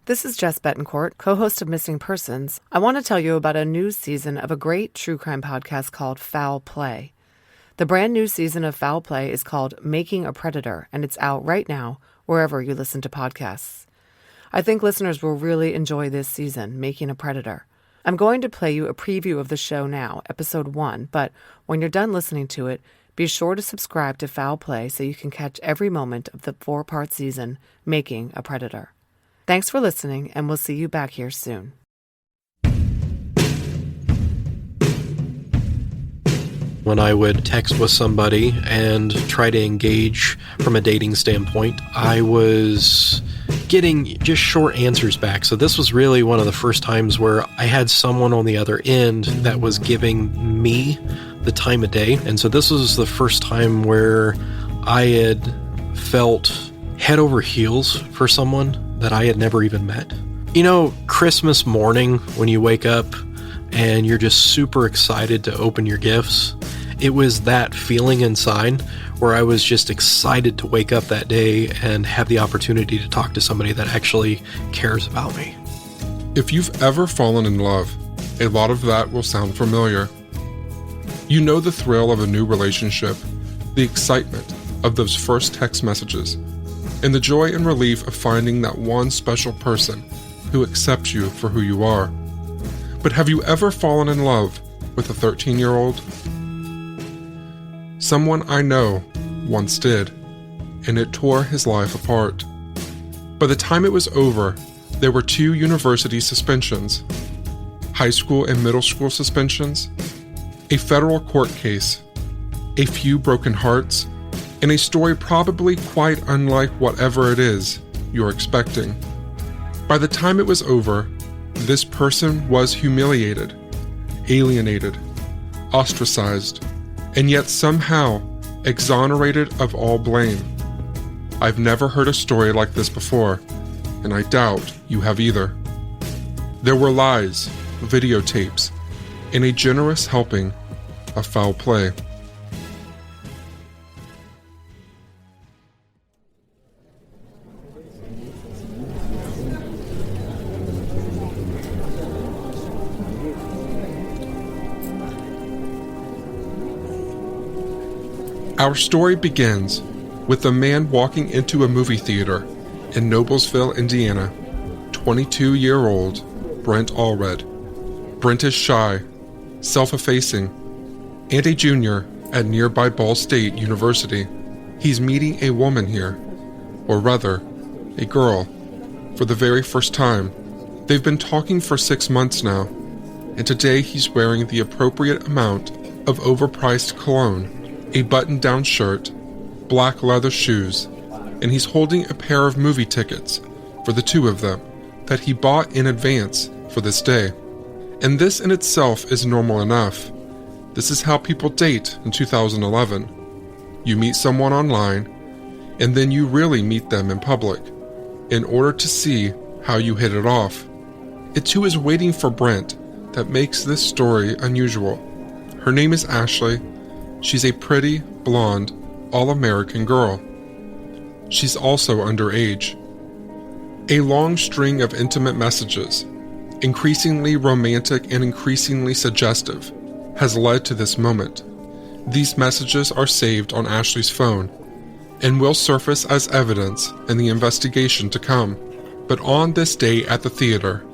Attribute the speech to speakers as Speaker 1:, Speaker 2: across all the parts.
Speaker 1: This is Jess Betancourt, co-host of Missing Persons. I want to tell you about a new season of a great true crime podcast called Foul Play. The brand new season of Foul Play is called Making a Predator, and it's out right now wherever you listen to podcasts. I think listeners will really enjoy this season, Making a Predator. I'm going to play you a preview of the show now, episode 1, but when you're done listening to it, be sure to subscribe to Foul Play so you can catch every moment of the 4-part season, Making a Predator. Thanks for listening, and we'll see you back here soon.
Speaker 2: When I would text with somebody and try to engage from a dating standpoint, I was getting just short answers back. So this was really one of the first times where I had someone on the other end that was giving me the time of day. And so this was the first time where I had felt head over heels for someone that I had never even met. You know, Christmas morning when you wake up and you're just super excited to open your gifts. It was that feeling inside where I was just excited to wake up that day and have the opportunity to talk to somebody that actually cares about me.
Speaker 3: If you've ever fallen in love, a lot of that will sound familiar. You know the thrill of a new relationship, the excitement of those first text messages, and the joy and relief of finding that one special person who accepts you for who you are. But have you ever fallen in love with a 13-year-old? Someone I know once did, and it tore his life apart. By the time it was over, there were 2 university suspensions, high school and middle school suspensions, a federal court case, a few broken hearts, and a story probably quite unlike whatever it is you're expecting. By the time it was over, this person was humiliated, alienated, ostracized, and yet somehow exonerated of all blame. I've never heard a story like this before, and I doubt you have either. There were lies, videotapes, and a generous helping of foul play. Our story begins with a man walking into a movie theater in Noblesville, Indiana. 22-year-old Brent Allred. Brent is shy, self-effacing, and a junior at nearby Ball State University. He's meeting a woman here, or rather, a girl, for the very first time. They've been talking for 6 months now, and today he's wearing the appropriate amount of overpriced cologne, a button-down shirt, black leather shoes, and he's holding a pair of movie tickets for the 2 of them that he bought in advance for this day. And this in itself is normal enough. This is how people date in 2011. You meet someone online, and then you really meet them in public, in order to see how you hit it off. It's who is waiting for Brent that makes this story unusual. Her name is Ashley. She's a pretty, blonde, all-American girl. She's also underage. A long string of intimate messages, increasingly romantic and increasingly suggestive, has led to this moment. These messages are saved on Ashley's phone and will surface as evidence in the investigation to come. But on this day at the theater,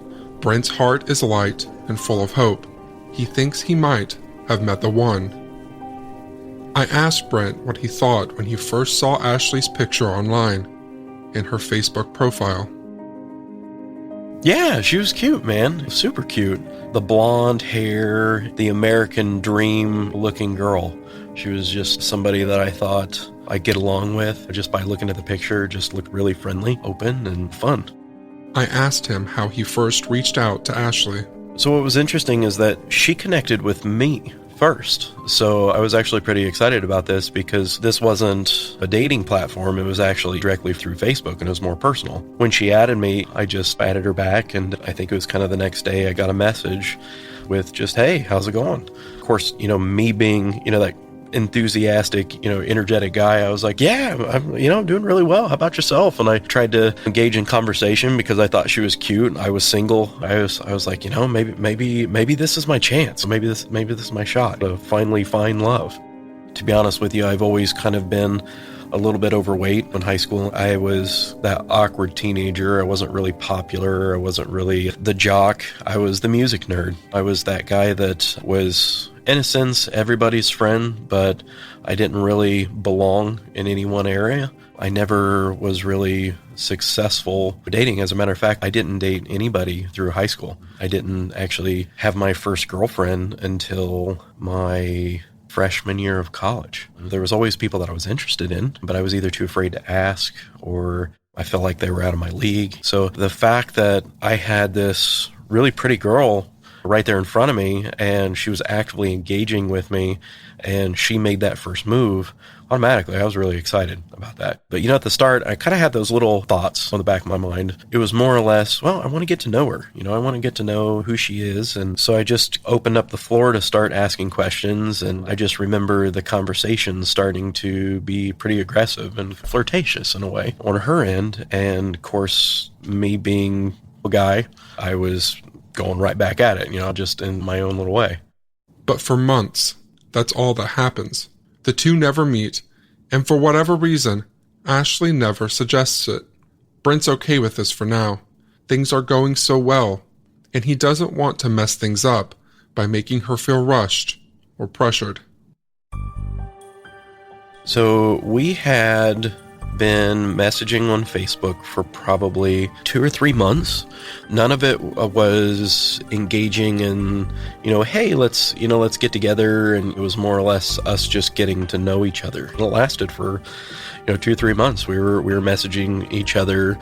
Speaker 3: Brent's heart is light and full of hope. He thinks he might have met the one. I asked Brent what he thought when he first saw Ashley's picture online in her Facebook profile.
Speaker 2: Yeah, she was cute, man. Super cute. The blonde hair, the American dream looking girl. She was just somebody that I thought I'd get along with just by looking at the picture. Just looked really friendly, open, and fun.
Speaker 3: I asked him how he first reached out to Ashley.
Speaker 2: So what was interesting is that she connected with me first. So I was actually pretty excited about this because this wasn't a dating platform. It was actually directly through Facebook, and it was more personal. When she added me, I just added her back, and I think it was kind of the next day I got a message with just, hey, how's it going? Of course, me being, that enthusiastic, energetic guy. I was like, yeah, I'm doing really well. How about yourself? And I tried to engage in conversation because I thought she was cute. I was single. I was like, maybe this is my chance. Maybe this is my shot to finally find love. To be honest with you, I've always kind of been a little bit overweight in high school. I was that awkward teenager. I wasn't really popular. I wasn't really the jock. I was the music nerd. I was that guy that was, in a sense, everybody's friend, but I didn't really belong in any one area. I never was really successful dating. As a matter of fact, I didn't date anybody through high school. I didn't actually have my first girlfriend until my freshman year of college. There was always people that I was interested in, but I was either too afraid to ask or I felt like they were out of my league. So the fact that I had this really pretty girl right there in front of me and she was actively engaging with me and she made that first move, automatically I was really excited about that. But at the start, I kind of had those little thoughts on the back of my mind. It was more or less, well, I want to get to know her. I want to get to know who she is. And so I just opened up the floor to start asking questions. And I just remember the conversation starting to be pretty aggressive and flirtatious in a way on her end. And of course, me being a guy, I was going right back at it, just in my own little way.
Speaker 3: But for months, that's all that happens. The two never meet, and for whatever reason, Ashley never suggests it. Brent's okay with this for now. Things are going so well, and he doesn't want to mess things up by making her feel rushed or pressured.
Speaker 2: So we had been messaging on Facebook for probably 2 or 3 months. None of it was engaging in, hey, let's get together. And it was more or less us just getting to know each other. It lasted for, 2 or 3 months. We were messaging each other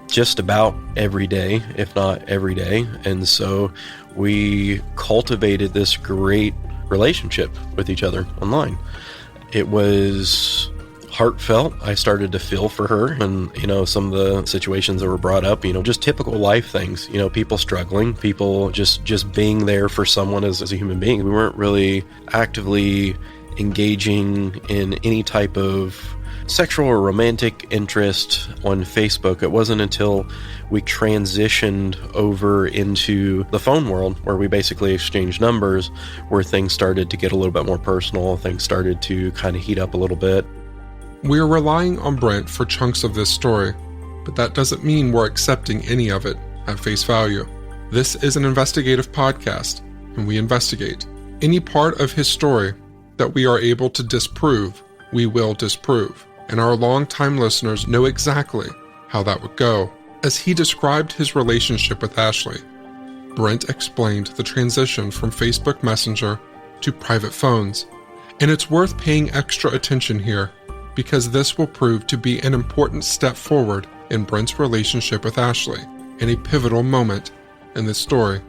Speaker 2: just about every day, if not every day. And so we cultivated this great relationship with each other online. It was heartfelt. I started to feel for her and, some of the situations that were brought up, just typical life things, people struggling, people just being there for someone as a human being. We weren't really actively engaging in any type of sexual or romantic interest on Facebook. It wasn't until we transitioned over into the phone world where we basically exchanged numbers where things started to get a little bit more personal. Things started to kind of heat up a little bit.
Speaker 3: We're relying on Brent for chunks of this story, but that doesn't mean we're accepting any of it at face value. This is an investigative podcast, and we investigate. Any part of his story that we are able to disprove, we will disprove, and our longtime listeners know exactly how that would go. As he described his relationship with Ashley, Brent explained the transition from Facebook Messenger to private phones, and it's worth paying extra attention here because this will prove to be an important step forward in Brent's relationship with Ashley and a pivotal moment in this story.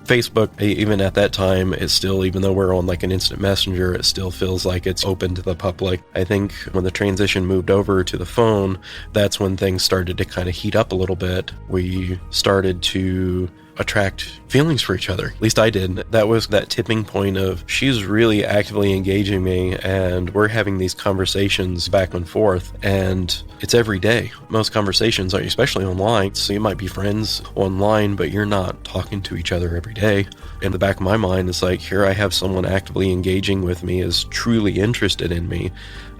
Speaker 2: Facebook, even at that time, is still, even though we're on like an instant messenger, it still feels like it's open to the public. I think when the transition moved over to the phone, that's when things started to kind of heat up a little bit. We started to attract feelings for each other. At least I did. That was that tipping point of she's really actively engaging me and we're having these conversations back and forth, and it's every day. Most conversations are, especially online, so you might be friends online, but you're not talking to each other every day. In the back of my mind, it's like, here I have someone actively engaging with me, is truly interested in me.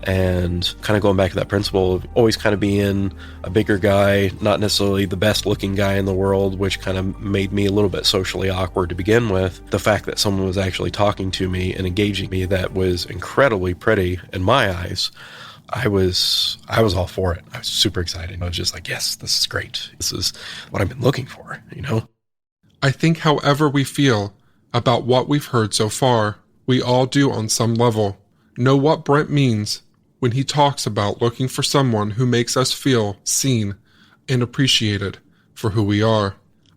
Speaker 2: And kind of going back to that principle of always kind of being a bigger guy, not necessarily the best looking guy in the world, which kind of made me a little bit socially awkward to begin with. The fact that someone was actually talking to me and engaging me that was incredibly pretty in my eyes, I was all for it. I was super excited. I was just like, yes, this is great. This is what I've been looking for,
Speaker 3: I think however we feel about what we've heard so far, we all do on some level know what Brent means when he talks about looking for someone who makes us feel seen and appreciated for who we are.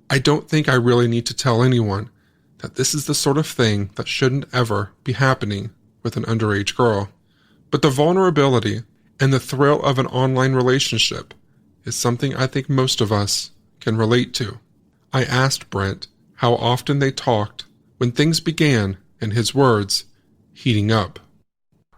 Speaker 3: I don't think I really need to tell anyone that this is the sort of thing that shouldn't ever be happening with an underage girl. But the vulnerability and the thrill of an online relationship is something I think most of us can relate to. I asked Brent how often they talked when things began, in his words, heating up.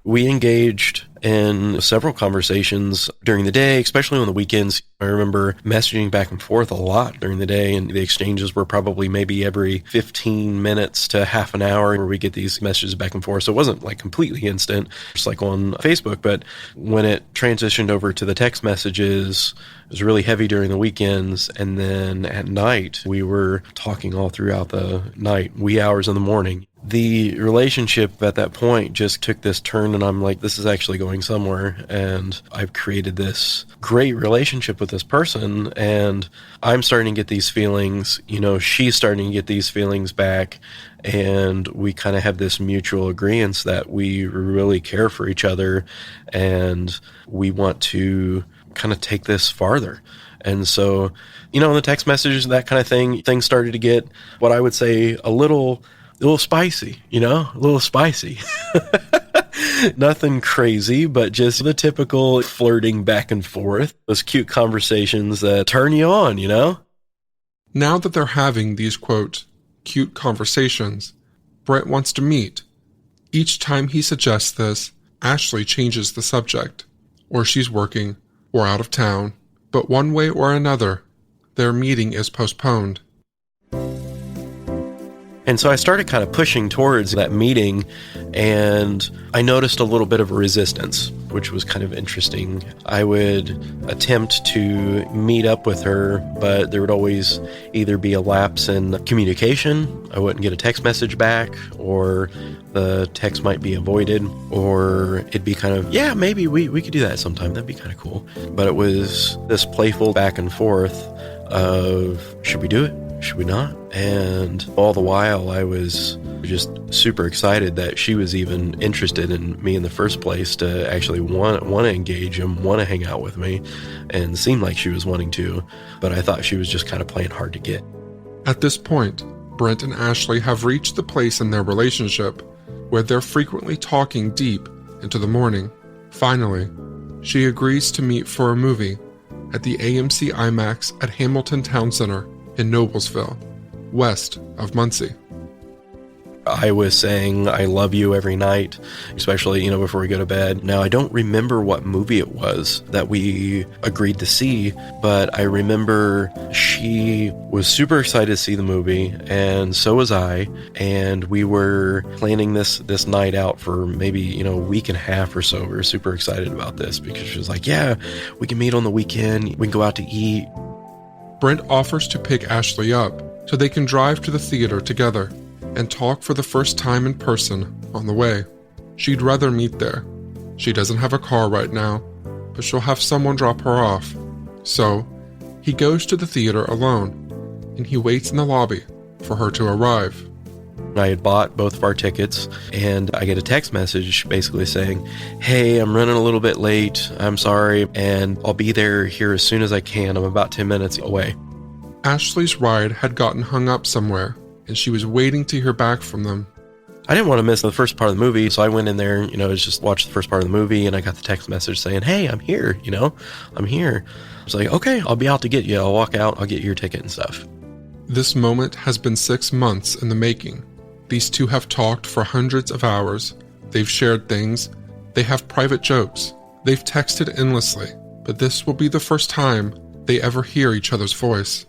Speaker 2: We engaged in several conversations during the day, especially on the weekends. I remember messaging back and forth a lot during the day, and the exchanges were probably maybe every 15 minutes to half an hour where we get these messages back and forth. So it wasn't like completely instant, just like on Facebook. But when it transitioned over to the text messages, it was really heavy during the weekends. And then at night, we were talking all throughout the night, wee hours in the morning. The relationship at that point just took this turn, and I'm like, this is actually going somewhere, and I've created this great relationship with this person, and I'm starting to get these feelings, she's starting to get these feelings back, and we kind of have this mutual agreement that we really care for each other, and we want to kind of take this farther. And so, in the text messages, that kind of thing, things started to get what I would say a little spicy, a little spicy. Nothing crazy, but just the typical flirting back and forth. Those cute conversations that turn you on,
Speaker 3: Now that they're having these, quote, cute conversations, Brent wants to meet. Each time he suggests this, Ashley changes the subject, or she's working, or out of town. But one way or another, their meeting is postponed.
Speaker 2: And so I started kind of pushing towards that meeting, and I noticed a little bit of a resistance, which was kind of interesting. I would attempt to meet up with her, but there would always either be a lapse in communication, I wouldn't get a text message back, or the text might be avoided, or it'd be kind of, yeah, maybe we could do that sometime, that'd be kind of cool. But it was this playful back and forth of, should we do it? Should we not? And all the while, I was just super excited that she was even interested in me in the first place, to actually want to engage and want to hang out with me, and seemed like she was wanting to, but I thought she was just kind of playing hard to get.
Speaker 3: At this point, Brent and Ashley have reached the place in their relationship where they're frequently talking deep into the morning. Finally, she agrees to meet for a movie at the AMC IMAX at Hamilton Town Center in Noblesville, west of Muncie.
Speaker 2: I was saying I love you every night, especially, before we go to bed. Now, I don't remember what movie it was that we agreed to see, but I remember she was super excited to see the movie, and so was I, and we were planning this night out for maybe, a week and a half or so. We were super excited about this because she was like, yeah, we can meet on the weekend, we can go out to eat.
Speaker 3: Brent offers to pick Ashley up so they can drive to the theater together and talk for the first time in person on the way. She'd rather meet there. She doesn't have a car right now, but she'll have someone drop her off. So, he goes to the theater alone, and he waits in the lobby for her to arrive.
Speaker 2: I had bought both of our tickets, and I get a text message basically saying, hey, I'm running a little bit late, I'm sorry, and I'll be there here as soon as I can. I'm about 10 minutes away.
Speaker 3: Ashley's ride had gotten hung up somewhere, and she was waiting to hear back from them.
Speaker 2: I didn't want to miss the first part of the movie, so I went in there, just watched the first part of the movie, and I got the text message saying, hey, I'm here, I'm here. I was like, okay, I'll be out to get you. I'll walk out, I'll get your ticket and stuff.
Speaker 3: This moment has been 6 months in the making. These two have talked for hundreds of hours. They've shared things. They have private jokes. They've texted endlessly. But this will be the first time they ever hear each other's voice.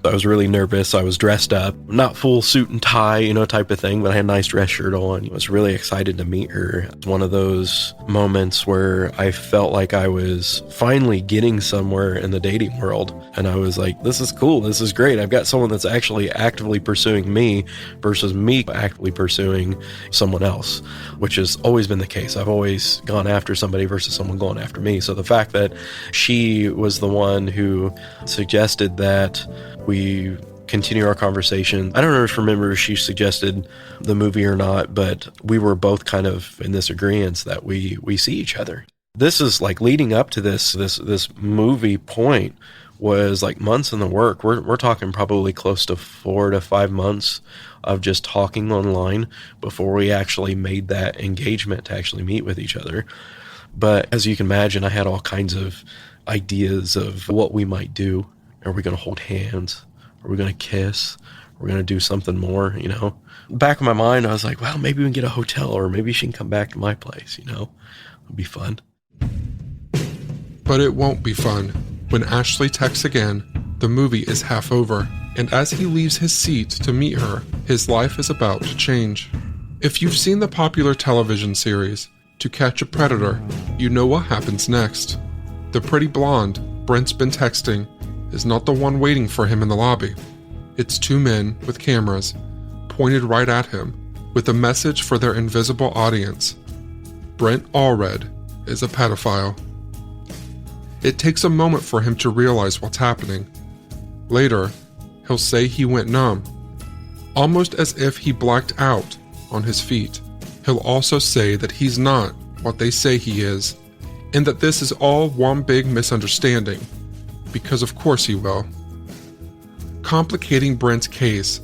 Speaker 2: I was really nervous. I was dressed up, not full suit and tie, type of thing, but I had a nice dress shirt on. I was really excited to meet her. It's one of those moments where I felt like I was finally getting somewhere in the dating world. And I was like, this is cool. This is great. I've got someone that's actually actively pursuing me versus me actively pursuing someone else, which has always been the case. I've always gone after somebody versus someone going after me. So the fact that she was the one who suggested that we continue our conversation. I don't remember if she suggested the movie or not, but we were both kind of in this agreement that we see each other. This is like leading up to this movie point was like months in the work. We're talking probably close to 4 to 5 months of just talking online before we actually made that engagement to actually meet with each other. But as you can imagine, I had all kinds of ideas of what we might do. Are we going to hold hands? Are we going to kiss? Are we're going to do something more, you know. Back in my mind, I was like, well, maybe we can get a hotel, or maybe she can come back to my place, you know. It'll be fun.
Speaker 3: But it won't be fun. When Ashley texts again, the movie is half over, and as he leaves his seat to meet her, his life is about to change. If you've seen the popular television series To Catch a Predator, you know what happens next. The pretty blonde Brent's been texting is not the one waiting for him in the lobby. It's two men with cameras pointed right at him with a message for their invisible audience. Brent Allred is a pedophile. It takes a moment for him to realize what's happening. Later, he'll say he went numb, almost as if he blacked out on his feet. He'll also say that he's not what they say he is, and that this is all one big misunderstanding, because of course he will. Complicating Brent's case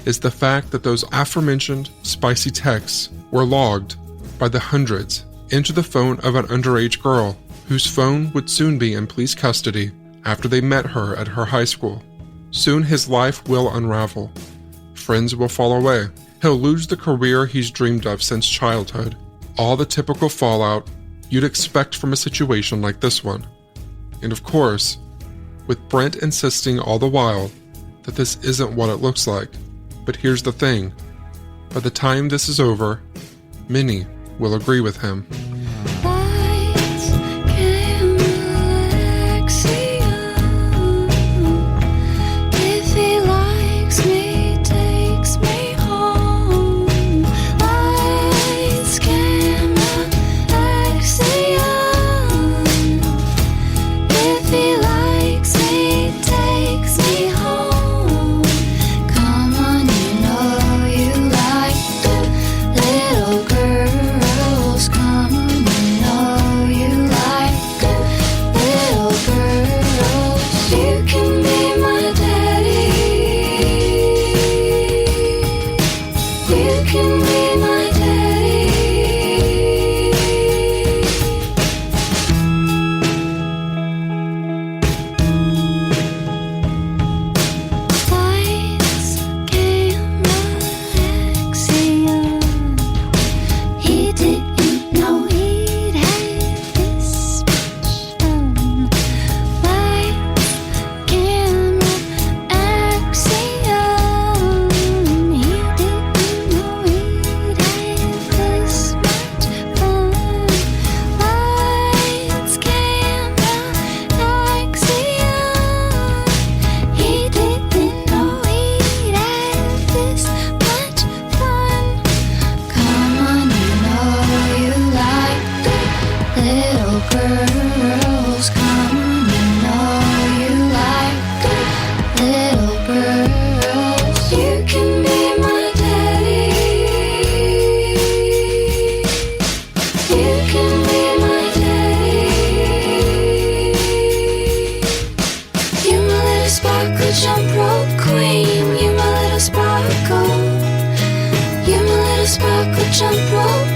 Speaker 3: is the fact that those aforementioned spicy texts were logged by the hundreds into the phone of an underage girl whose phone would soon be in police custody after they met her at her high school. Soon his life will unravel. Friends will fall away. He'll lose the career he's dreamed of since childhood. All the typical fallout you'd expect from a situation like this one. And of course, with Brent insisting all the while that this isn't what it looks like. But here's the thing. By the time this is over, many will agree with him.
Speaker 4: Lights, camera, axiom. If he likes me, takes me home. Lights, camera, axiom. If he likes me, takes me home. Come on, you know you like the little girls. Come on, you know you like the little girls. You can be my daddy. You can be my daddy. Lights, camera, axiom. He didn't know he'd have this much fun. Lights, camera, axiom. He didn't know he'd have this much fun. Lights, camera, axiom. He didn't know he'd have this much fun. Come on, you know you like the little girls. Come on, you know you like the little girls. You can be my daddy. You can be my daddy. You my little sparkle jump rope queen. You my little sparkle. You my little sparkle jump rope